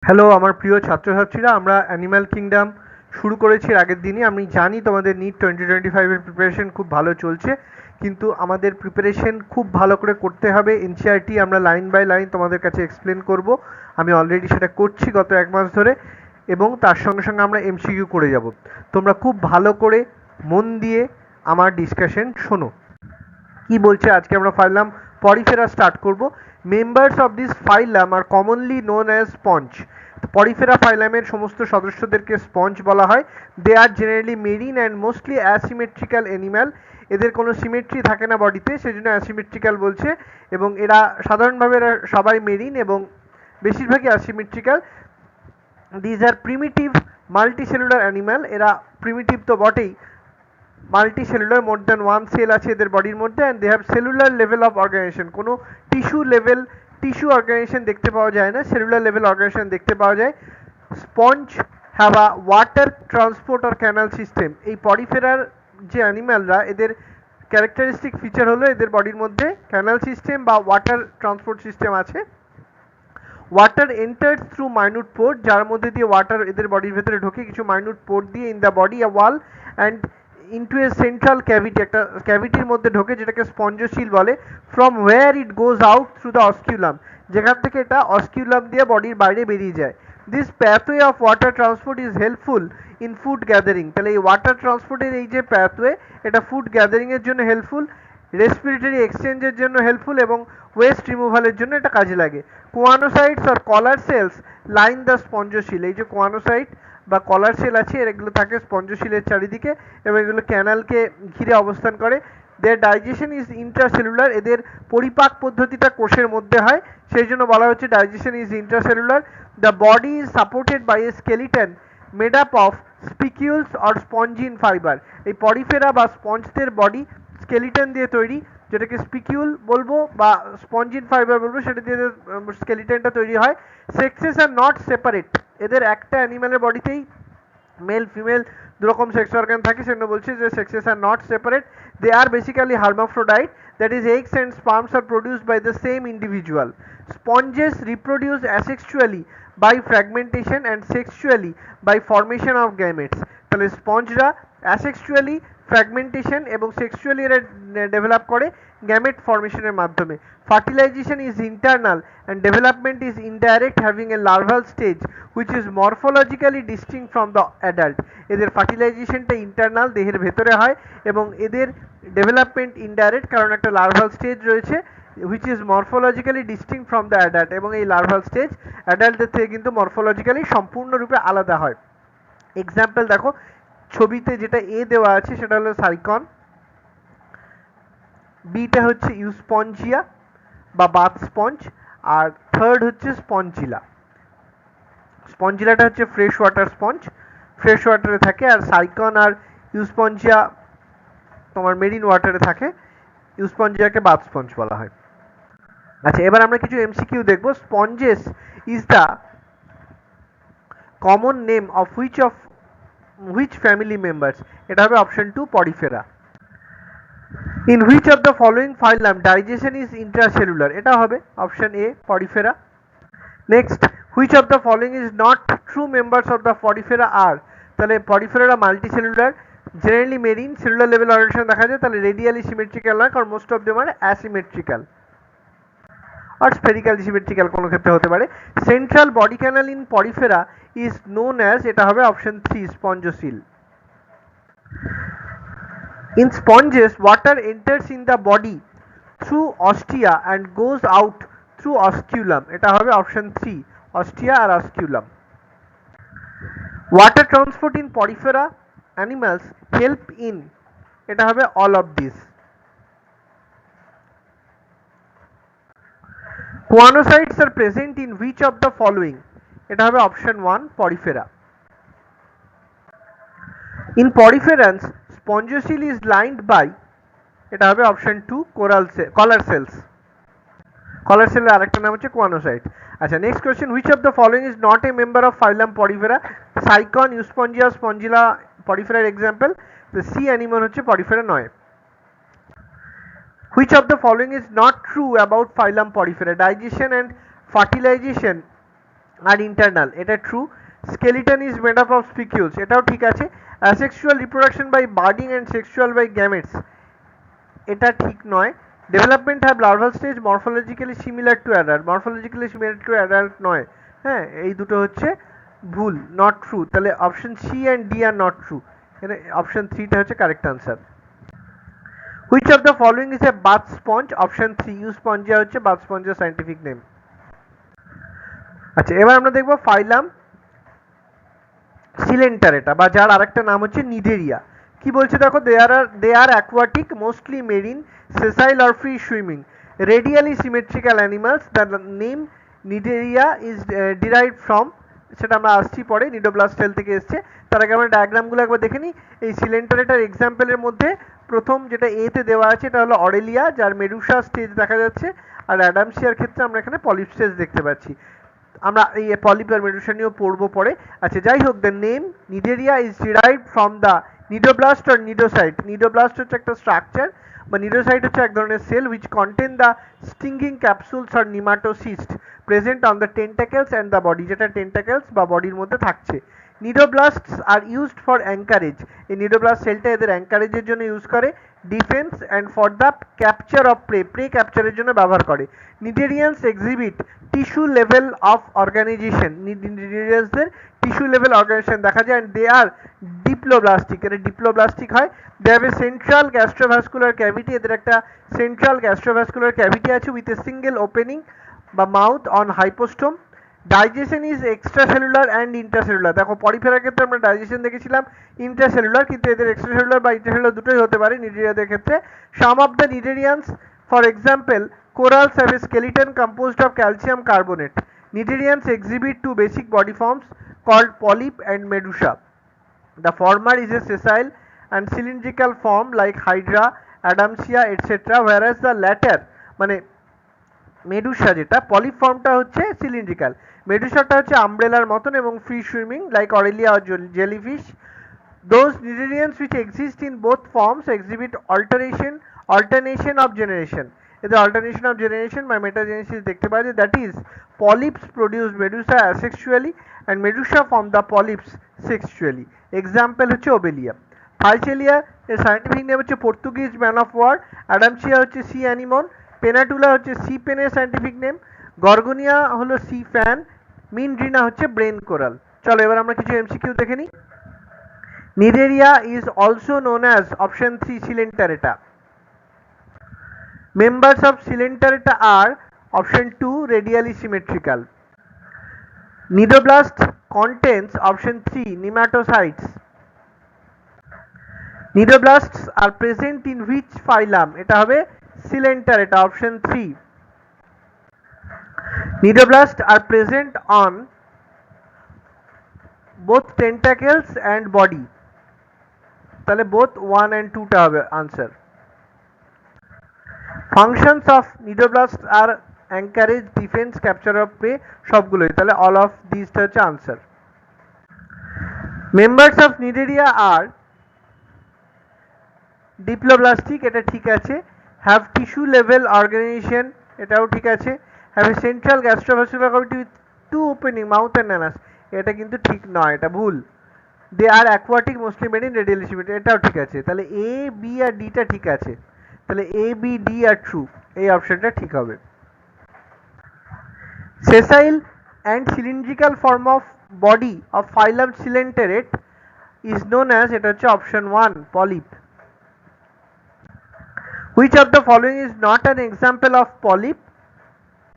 Hello আমার প্রিয় ছাত্রছাত্রীরা, আমরা অ্যানিম্যাল কিংডম শুরু করেছি এর আগের দিনই। আমি জানি তোমাদের নিট 2025-এর প্রিপারেশন খুব ভালো চলছে, কিন্তু আমাদের প্রিপারেশন খুব ভালো করে করতে হবে। এনসিইআরটি আমরা লাইন বাই লাইন তোমাদের কাছে এক্সপ্লেন করব। আমি অলরেডি সেটা করছি গত এক মাস ধরে, এবং তার সঙ্গে সঙ্গে আমরা এমসিকিউ করে যাব। তোমরা খুব ভালো করে মন দিয়ে আমার ডিসকাশন শোনো। কি বলছে, আজকে আমরা ফাইলাম পরিফেরা স্টার্ট করব। Members of this phylum are commonly known as sponge. Porifera ফাইলামের সমস্ত সদস্যদেরকে স্পঞ্জ বলা হয়। They are generally marine and mostly asymmetrical animal. এদের কোনো সিমেট্রি থাকে না বডিতে, সেই জন্য অ্যাসিমেট্রিক্যাল বলছে। এবং এরা সাধারণভাবে এরা সবাই মেরিন এবং বেশিরভাগই asymmetrical. These are primitive multicellular animal. এরা প্রিমিটিভ তো বটেই, multicellular, more than one cell আছে এদের বডির মধ্যে, and they have cellular level of organisation. কোনো টিস্যু অর্গানাইজেশন দেখতে পাওয়া যায় না, সেলুলার লেভেল অর্গানাইজেশন দেখতে পাওয়া যায়। Sponge have a water transport আর ক্যানাল সিস্টেম। এই পরিফেরার যে অ্যানিম্যালরা, এদের ক্যারেক্টারিস্টিক ফিচার হলো এদের বডির মধ্যে ক্যানাল সিস্টেম বা ওয়াটার ট্রান্সপোর্ট সিস্টেম আছে। ওয়াটার এন্টার্স থ্রু মাইনিউট পোর, যার মধ্যে দিয়ে ওয়াটার এদের বডির ভেতরে ঢোকে কিছু মাইনিউট পোর দিয়ে, in the body a wall and into a central cavity, একটা ক্যাভিটির মধ্যে ঢোকে যেটাকে স্পঞ্জোসিল বলে। From where it goes out through the osculum, যেখান থেকে এটা অস্কিউলাম দিয়ে বডির বাইরে বেরিয়ে যায়। This pathway of water transport is helpful in food gathering. তাহলে এই ওয়াটার ট্রান্সপোর্টের এই যে প্যাথওয়ে, এটা ফুড গ্যাদারিংয়ের জন্য হেল্পফুল, রেসপিরেটরি এক্সচেঞ্জের জন্য হেল্পফুল, এবং ওয়েস্ট রিমুভালের জন্য এটা কাজে লাগে। কোয়ানোসাইটস আর কলার সেলস লাইন দ্য স্পঞ্জোসিল। এই যে কোয়ানোসাইট বা কলার সেল আছে, এগুলো থাকে স্পঞ্জোসিলের চারিদিকে এবং এগুলো ক্যানালকে ঘিরে অবস্থান করে। দের ডাইজেশন ইজ ইন্ট্রাসেলুলার। এদের পরিপাক পদ্ধতিটা কোষের মধ্যে হয়, সেই জন্য বলা হচ্ছে digestion is intracellular. The body is supported by a skeleton made up of spicules or spongin fibre. এই পরিফেরা বা স্পঞ্জদের বডি স্কেলিটন দিয়ে তৈরি, যেটাকে স্পিকিউল বলবো বা স্পঞ্জিন ফাইবার বলবো, সেটা দিয়ে স্কেলিটনটা তৈরি হয়। Sexes are not separate. এদের একটা অ্যানিম্যালের বডিতেই মেল ফিমেল দুরকম সেক্স অর্গান থাকে, সেজন্য বলছি যে sexes are not separate. They are basically hermaphrodite, that is eggs and sperms are produced by the same individual. Sponges reproduce asexually by fragmentation and sexually by formation of gametes. তাহলে স্পঞ্জরা asexually, fragmentation এবং sexually এরা develop করে gamete ফর্মেশনের মাধ্যমে। Fertilisation is internal and development is indirect, having a larval stage which is morphologically distinct from the adult. এদের ফার্টিলাইজেশনটা internal, দেহের ভেতরে হয়, এবং এদের ডেভেলপমেন্ট ইনডাইরেক্ট, কারণ একটা লার্ভাল স্টেজ রয়েছে which is morphologically distinct from the adult, এবং এই লার্ভাল স্টেজ অ্যাডাল্টদের থেকে কিন্তু মরফোলজিক্যালি সম্পূর্ণরূপে আলাদা হয়। এক্সাম্পল দেখো, ছবিতে যেটা এ দেওয়া আছে সেটা হলো সাইকন, বিটা হচ্ছে ইউস্পঞ্জিয়া বা বাথ স্পঞ্জ, আর থার্ড হচ্ছে স্পঞ্জিলা। স্পঞ্জিলাটা হচ্ছে ফ্রেশ ওয়াটার স্পঞ্জ, ফ্রেশ ওয়াটারে থাকে, আর সাইকন আর ইউস্পঞ্জিয়া তোমার মেরিন ওয়াটারে থাকে। ইউস্পঞ্জিয়াকে বাথ স্পঞ্জ বলা হয়। আচ্ছা, এবার আমরা কিছু এমসিকিউ দেখব। Sponges is the common name of which family members. এটা হবে option 2 Porifera. In which of the following phylum digestion is intracellular. এটা হবে option A Porifera. Next, which of the following is not true members of the Porifera are. তাহলে Porifera multicellular, generally marine, cellular level organisation দেখা যায়, তাহলে radially symmetrical নয়, কারণ most of them are asymmetrical আর spherical symmetrical কোনো ক্ষেত্রে হতে পারে। Central body canal in Porifera is known as, এটা হবে option 3 স্পঞ্জোসিল। In sponges, water enters in the body through ostia and goes out through osculum. এটা হবে option 3 ostia R osculum. Water transport in porifera animals help in, এটা হবে all of these. Choanocytes are present in which of the following? এটা হবে option 1 porifera. In poriferans, spongosil is lined by, এটা হবে option 2 কলার sales. কলার সেলের আরেকটা নাম হচ্ছে কোয়ানোসাইট। আচ্ছা, next question, which of the following is not a member of phylum Porifera? Sycon, Euspongia, Spongilla পরিফেরার এক্সাম্পল। তো সি অ্যানিমল হচ্ছে পরিফেরা নয়। Which of the following is not true about phylum Porifera? Digestion and fertilisation are internal, এটা true. Skeleton is made up of spicules, এটাও ঠিক আছে। Asexual reproduction by budding and sexual by gametes, এটা ঠিক নয়। Development have larval stage morphologically similar to adult, morphologically similar to adult নয়। হ্যাঁ, এই দুটো হচ্ছে ভুল, নট ট্রু। তাহলে option C and D are not true, এখানে অপশন থ্রিটা হচ্ছে correct answer. Which of the following is a bath sponge? Option three, Euspongia হচ্ছে বাথ স্পঞ্জের সাইন্টিফিক নেম। আচ্ছা, এবার আমরা দেখবো ফাইলাম সিলেন্টারেটা, বা যার আরেকটা নাম হচ্ছে নিডেরিয়া। কি বলছে দেখো, they are aquatic, mostly marine, sessile or free swimming, radially symmetrical animals. The name Cnidaria is derived from, সেটা আমরা আসছি পরে, নিডোব্লাস্টেল থেকে এসছে। তার আগে আমরা ডায়াগ্রামগুলো একবার দেখে নিই। এই সিলেন্টারেটার এক্সাম্পলের মধ্যে প্রথম যেটা এতে দেওয়া আছে এটা হলো অরেলিয়া, যার মেডুসা স্টেজ দেখা যাচ্ছে, আর অ্যাডামসিয়ার ক্ষেত্রে আমরা এখানে পলিপ স্টেজ দেখতে পাচ্ছি। আমরা এই পলিপ আর মেডুসা নিয়েও পড়বো পরে। আচ্ছা, যাই হোক, the name Cnidaria is derived from the cnidoblast or nidocyte. Cnidoblast হচ্ছে একটা স্ট্রাকচার, বা নিডোসাইট হচ্ছে এক ধরনের sell which contain the stinging capsules or nematocysts present on the tentacles and the body, যেটা টেন্টাকেলস বা বডির মধ্যে থাকছে। Cnidoblasts are used for anchorage, এই নিডোব্লাস্ট সেলটা এদের অ্যাঙ্কারেজের জন্য ইউজ করে, defence and for the capture of prey ক্যাপচারের জন্য ব্যবহার করে। Cnidarians exhibit tissue level of organisation, নিডেরিয়ান্সদের টিস্যু লেভেল অর্গানাইজেশন দেখা যায়, অ্যান্ড দে আর ডিপ্লোব্লাস্টিক, এরা ডিপ্লোব্লাস্টিক হয়। They have a central gastrovascular cavity, এদের একটা সেন্ট্রাল গ্যাস্ট্রোভাস্কুলার ক্যাভিটি আছে উইথ এ সিঙ্গেল ওপেনিং বা mouth on hypostome. Digestion is extracellular and intracellular. দেখো, পরিফেরার ক্ষেত্রে আমরা ডাইজেশন দেখেছিলাম ইন্ট্রাসেলুলার, কিন্তু এদের এক্সট্রাসেলুলার বা ইন্ট্রাসেলুলার দুটোই হতে পারে নিডেরিয়াদের ক্ষেত্রে। Some of the cnidarians, for example corals have a skeleton composed of calcium carbonate. Nidarians exhibit two basic body forms called polyp and medusa. The former is a sessile and cylindrical form like hydra, adamsia, etc., whereas the latter মানে Medusa যেটা polyp ফর্মটা হচ্ছে cylindrical, মেডুসাটা হচ্ছে আমব্রেলার মতন এবং free swimming like Aurelia or jellyfish. Those nidarians which exist in both forms exhibit alternation of generation. এদের alternation of generation by metagenesis দেখতে পাওয়া যায়, that is polyps produce medusa asexually and medusa form the polyps sexually. Example হচ্ছে ওবেলিয়া। Phycelia এর scientific name হচ্ছে Portuguese man of war. অ্যাডামসিয়া হচ্ছে C anemone. পেনাটুলা হচ্ছে C পেনের সাইন্টিফিক নেম। গর্গনিয়া হলো সি ফ্যান। মিনড্রিনা হচ্ছে ব্রেন কোরাল। চলো এবার আমরা কিছু এমসিকিউ দেখে নিই। Nidaria is also known as option 3 Coelenterata. Members of Coelenterata are option 2 radially symmetrical. Nidoblast contains option 3 nematocytes. Nidoblasts are present in which phylum? এটা হবে Coelenterata, option 3. Nidoblasts are present on both tentacles and body. তাহলে both 1 and 2 টা হবে answer. Functions of nidoblasts are anchorage, defense, capture of prey, সবগুলোই, তাহলে all of these টা হচ্ছে answer. Members of Nidaria are diploblastic, এটা ঠিক আছে। হ্যাভ টিস্যু লেভেল অর্গানাইজেশন, এটাও ঠিক আছে। Have a central gastrovascular cavity with two opening mouth and anus, এটা কিন্তু ঠিক নয়, এটা ভুল। They are aquatic mostly marine radially symmetric, এটাও ঠিক আছে। তাহলে এ বি আর ডিটা ঠিক আছে, তাহলে A B D are true, এই অপশনটা ঠিক হবে। Sessile and cylindrical form of body of phylum coelenterate is known as, এটা হচ্ছে option 1 polyp. Which of the following is not an example of polyp?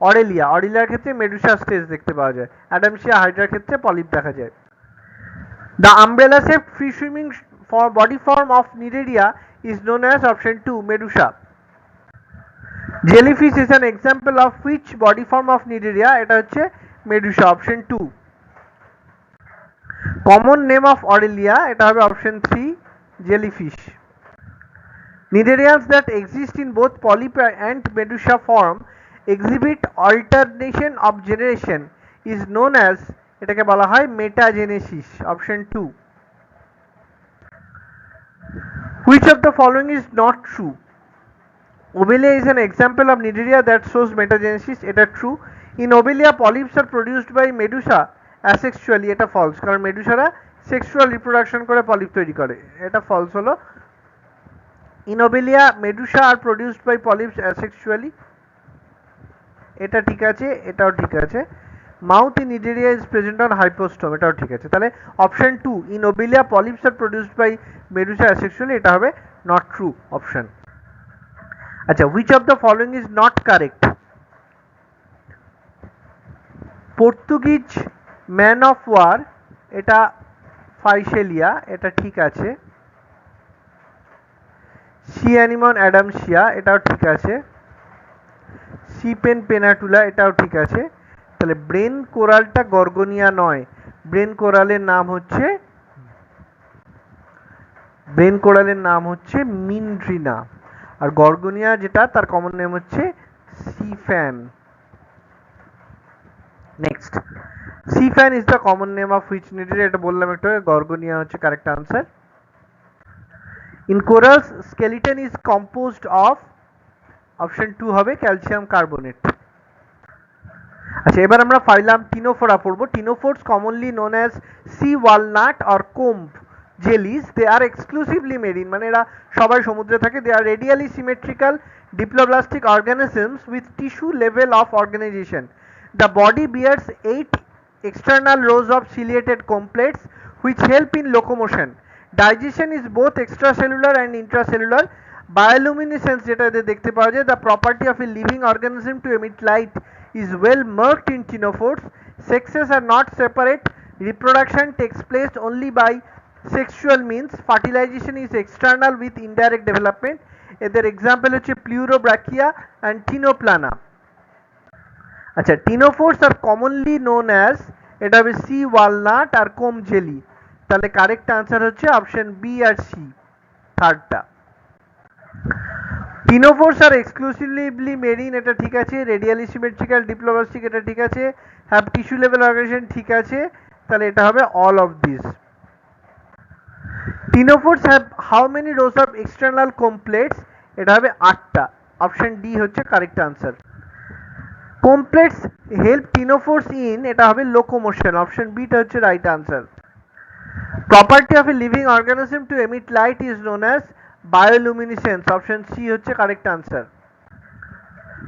Aurelia, অরেলিয়ার ক্ষেত্রে মেডুসা স্টেজ দেখতে পাওয়া যায়। অ্যাডামসিয়া হাইড্রার ক্ষেত্রে পলিপ দেখা যায়। The umbrella shaped free swimming body form of Nidaria is known as option 2 medusa. Jellyfish is an example of which body form of Nidaria? এটা হচ্ছে medusa, option 2. Common name of Aurelia, এটা হবে option 3 jellyfish. Nidarians that exist in both polyp and medusa form exhibit alternation of generation is known as, এটাকে বলা হয় metagenesis, option 2. Which of the following is not true? Obelia is an example of Nidaria that shows metagenesis, এটা true. In Obelia polyps are produced by medusa asexually, এটা false, কারণ মেডুসারা sexual reproduction করে polyp তৈরি করে, এটা false হলো। In Obelia medusa are produced by polyps asexually, এটা ঠিক আছে, এটাও ঠিক আছে। Mouth in Cnidaria is present on hypostome, এটাও ঠিক আছে। তাহলে option 2 in Obelia polyps are produced by medusa asexually, এটা হবে নট ট্রু অপশন। আচ্ছা, which of the following is not correct? Portuguese man of war, এটা ফাইসেলিয়া, এটা ঠিক আছে। সি অ্যানিমন অ্যাডামসিয়া, এটাও ঠিক আছে। সি পেন পেনাটুলা, এটাও ঠিক আছে। তাহলে ব্রেন কোরালটা গর্গনিয়া নয়, ব্রেন কোরালের নাম হচ্ছে মিনড্রিনা, আর গর্গনিয়া যেটা তার কমন নেম হচ্ছে sea fan. Next, sea fan is the common name of which Cnidaria, এটা বললাম একটু, গর্গনিয়া হচ্ছে correct answer. In corals skeleton is composed of, option 2 হবে ক্যালসিয়াম কার্বনেট। আচ্ছা, এবার আমরা ফাইলাম টিনোফোরা পড়বো। Ctenophores commonly known as sea walnut or comb jellies, they are exclusively marine, মানে এরা সবাই সমুদ্রে থাকে। They are radially symmetrical diploblastic organisms with tissue level of organisation. The body bears 8 external rows of ciliated complates which help in locomotion. Digestion is both extracellular and intracellular. Bioluminescence, যেটা দেখতে পাওয়া যায়, the property of a living organism to emit light, is well marked in ctenophores. Sexes are not separate. Reproduction takes place only by sexual means. Fertilization is external with indirect development. এদের example হচ্ছে প্লিউরোব্রাকিয়া and টিনোপ্লানা। আচ্ছা, টিনোফোর্স আর commonly known as, এটা হবে C walnut আর কোম jelly. তাহলে correct answer হচ্ছে option B আর C, থার্ডটা। টিনোফোর্স আর exclusively marine, এটা ঠিক আছে। রেডিয়ালি সিমেট্রিক্যাল ডিপ্লোব্লাস্টিক, এটা ঠিক আছে। হ্যাভ টিস্যু লেভেল অর্গানাইজেশন, ঠিক আছে। তাহলে এটা হবে all of this. Ctenophores have how many rows of external comb plates, এটা হবে 8টা, অপশন ডি হচ্ছে correct answer. Comb plates help ctenophores in, এটা হবে লোকোমোশন, অপশন বিটা হচ্ছে right answer. Property of a living organism to emit light is known as bioluminescence, option C হচ্ছে correct answer.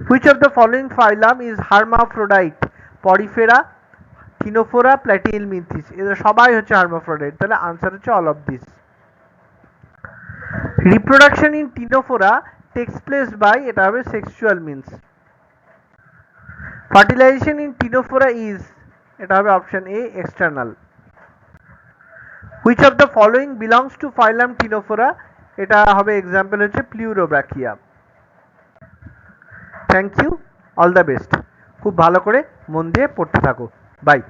Which of the following phylum is hermaphrodite? Porifera, Ctenophora, Platyhelminthes, এরা সবাই হচ্ছে hermaphrodite. তাহলে answer হচ্ছে all of this. Reproduction in Ctenophora takes place by, এটা হবে sexual means. Fertilisation in Ctenophora is, এটা হবে option A external. Which of the following belongs to phylum Ctenophora? এটা হবে এক্সাম্পল হচ্ছে Pleurobrachia. Thank you, all the best. খুব ভালো করে মন দিয়ে পড়তে থাকো, বাই।